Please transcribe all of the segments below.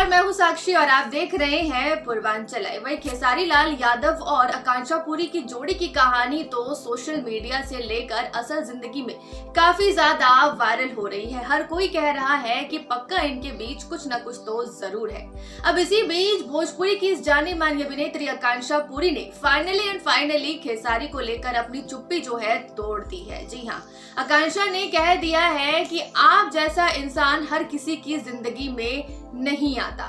नमस्कार, मैं हूं साक्षी और आप देख रहे हैं पूर्वांचल लाइव। वही खेसारी लाल यादव और आकांक्षा पुरी की जोड़ी की कहानी तो सोशल मीडिया से लेकर असल जिंदगी में काफी ज्यादा वायरल हो रही है। हर कोई कह रहा है कि पक्का इनके बीच कुछ न कुछ तो जरूर है। अब इसी बीच भोजपुरी की इस जानी मानी अभिनेत्री आकांक्षा पुरी ने फाइनली खेसारी को लेकर अपनी चुप्पी जो है तोड़ दी है। जी हाँ, आकांक्षा ने कह दिया है कि आप जैसा इंसान हर किसी की जिंदगी में नहीं आता।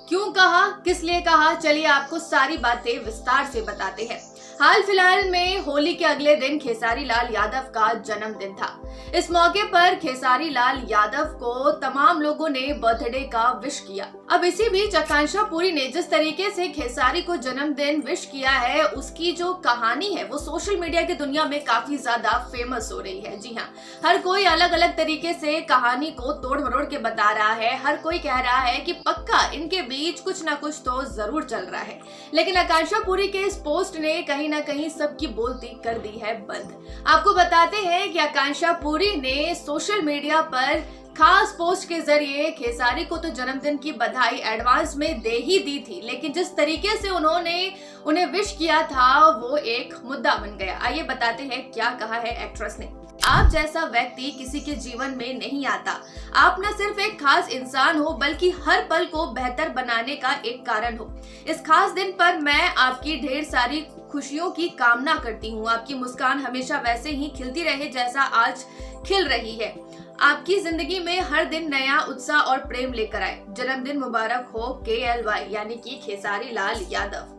क्यों कहा, किस लिए कहा, चलिए आपको सारी बातें विस्तार से बताते हैं। हाल फिलहाल में होली के अगले दिन खेसारी लाल यादव का जन्मदिन था। इस मौके पर खेसारी लाल यादव को तमाम लोगों ने बर्थडे का विश किया। अब इसी बीच आकांक्षा पुरी ने जिस तरीके से खेसारी को जन्मदिन विश किया है, उसकी जो कहानी है वो सोशल मीडिया की दुनिया में काफी ज्यादा फेमस हो रही है। जी हाँ, हर कोई अलग अलग तरीके से कहानी को तोड़ मरोड़ के बता रहा है। हर कोई कह रहा है कि पक्का इनके बीच कुछ ना कुछ तो जरूर चल रहा है। लेकिन आकांक्षा पुरी के इस पोस्ट ने कहीं ना कहीं सबकी बोलती कर दी है बंद। आपको बताते हैं कि आकांक्षा पुरी ने सोशल मीडिया पर खास पोस्ट के जरिए खेसारी को तो जन्मदिन की बधाई एडवांस में दे ही दी थी, लेकिन जिस तरीके से उन्होंने उन्हें विश किया था वो एक मुद्दा बन गया। आइए बताते हैं क्या कहा है एक्ट्रेस ने। आप जैसा व्यक्ति किसी के जीवन में नहीं आता। आप न सिर्फ एक खास इंसान हो बल्कि हर पल को बेहतर बनाने का एक कारण हो। इस खास दिन पर मैं आपकी ढेर सारी खुशियों की कामना करती हूँ। आपकी मुस्कान हमेशा वैसे ही खिलती रहे जैसा आज खिल रही है। आपकी जिंदगी में हर दिन नया उत्साह और प्रेम लेकर आए। जन्मदिन मुबारक हो KLY यानी कि खेसारी लाल यादव।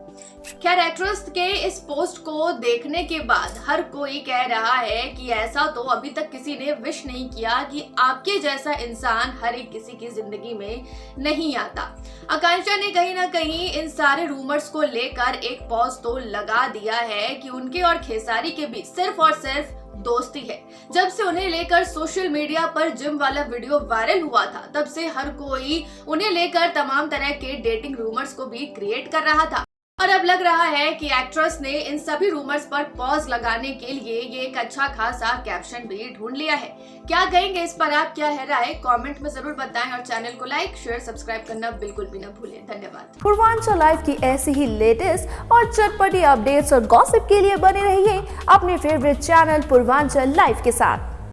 खैर, एक्ट्रेस के इस पोस्ट को देखने के बाद हर कोई कह रहा है कि ऐसा तो अभी तक किसी ने विश नहीं किया कि आपके जैसा इंसान हर एक किसी की जिंदगी में नहीं आता। आकांक्षा ने कहीं ना कहीं इन सारे रूमर्स को लेकर एक पॉज तो लगा दिया है कि उनके और खेसारी के बीच सिर्फ और सिर्फ दोस्ती है। जब से उन्हें लेकर सोशल मीडिया पर जिम वाला वीडियो वायरल हुआ था, तब से हर कोई उन्हें लेकर तमाम तरह के डेटिंग रूमर्स को भी क्रिएट कर रहा था। और अब लग रहा है कि एक्ट्रेस ने इन सभी रूमर्स पर पॉज लगाने के लिए ये एक अच्छा खासा कैप्शन भी ढूंढ लिया है। क्या कहेंगे इस पर, आप क्या है राय, कमेंट में जरूर बताएं और चैनल को लाइक शेयर सब्सक्राइब करना बिल्कुल भी न भूलें। धन्यवाद। पूर्वांचल लाइव की ऐसी ही लेटेस्ट और चटपटी अपडेट्स और गॉसिप के लिए बने रहिए अपने फेवरेट चैनल पूर्वांचल लाइव के साथ।